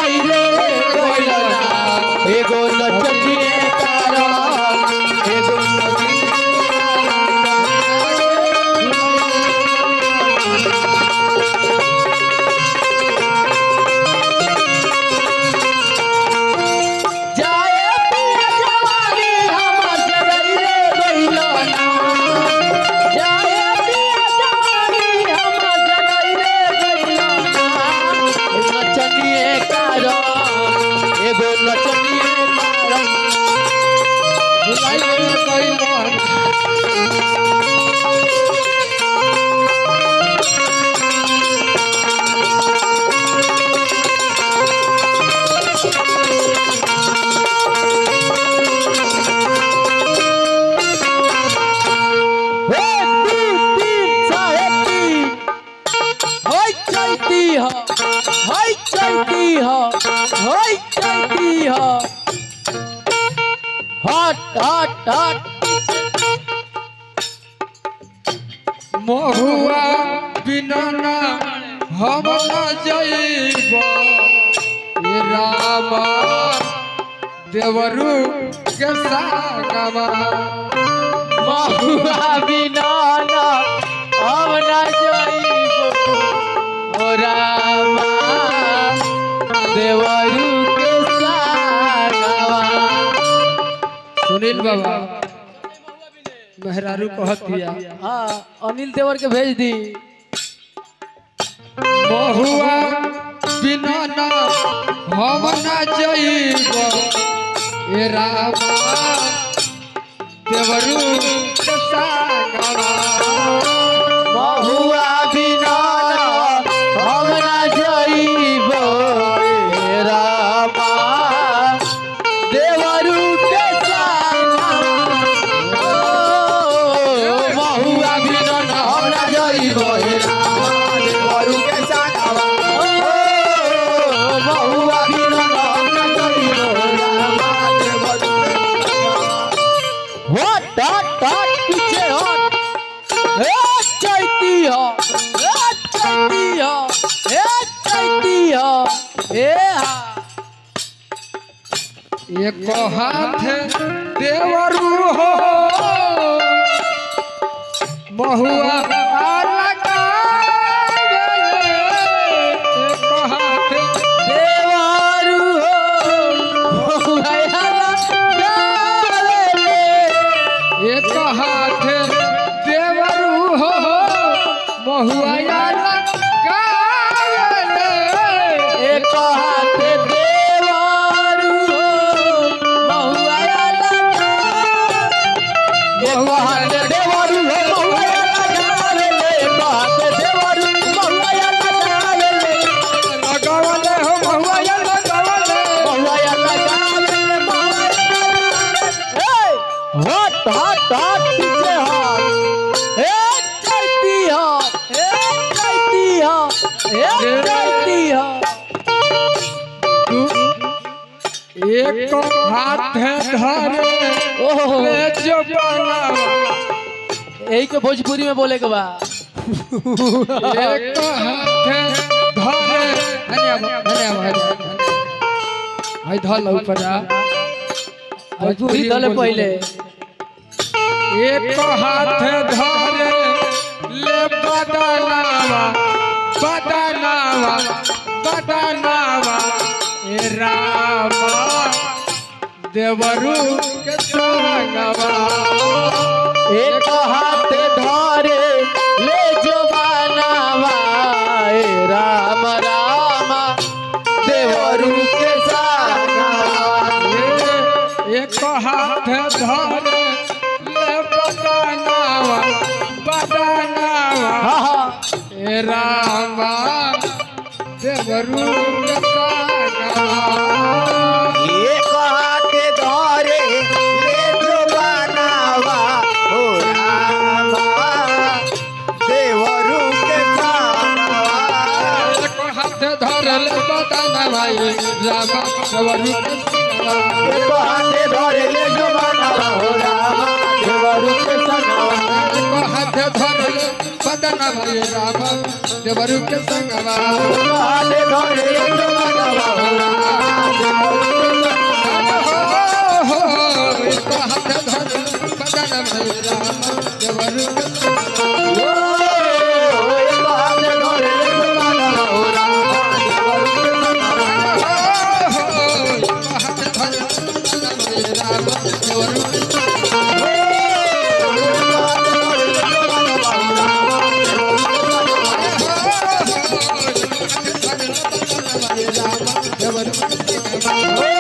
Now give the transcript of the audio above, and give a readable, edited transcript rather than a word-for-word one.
जगाई रे गइलना एगो नचनिए कारण एगो महुआ बिना ना हम न जाइब रामा देवरू के संगवा महुआ बिना ना हम न जाइब रामा देवरू के संगवा। सुनील बाबा मेहरारू कहतिया हाँ अनिल देवर के भेज दी। महुआ बिना ना हम न जाइब रामा देवरू के संगवा महुआ बिना हम न जाइब रामा देवरू के संगवा। महुआ बिना हम न जाइब रामा देवरू के संगवा। महुआ बिना हम न जाइब रामा देवरू के संगवा। हट हट हट पीछे हट चैती हो चैती हो चैती हो एक हाथ देवरू हो महुआ एक हाथ देवरू एक हाथ देवरू हो महुआ एक हाथ देवरू महुआ एक हाथ देवरू लगावले हो महुआ लगावले हट हट हट पीछे हट चैती हो चैती हो चैती हो। एक हाथ धरे ले जो बनावा यही के भोजपुरी में बोले के बा। एक हाथ धरे आई धल ऊपर भोजपुरी दले पहले एक हाथ धरे ले बदनावा बदनावा बदनावा ए रामा देवरू के संगवा एक हाथ धरे ले जो बनावा राम राम देवरू के संगवा। एक हाथ धरे ले बदनावा बदनावा ए रामा देवरू के संगवा एक हाथ धरे ले जो बनावा हो रामा देवरू के संगवा। एक हाथ धरे ले बदनावा ए रामा देवरू के संगवा एक हाथ धरे ले जो बनावा हो रामा देवरू के संगवा। एक हाथ धरे ले बदनावा ए रामा देवरू के संगवा हाथ धरे ले जो बनावा हो रामा Jabbar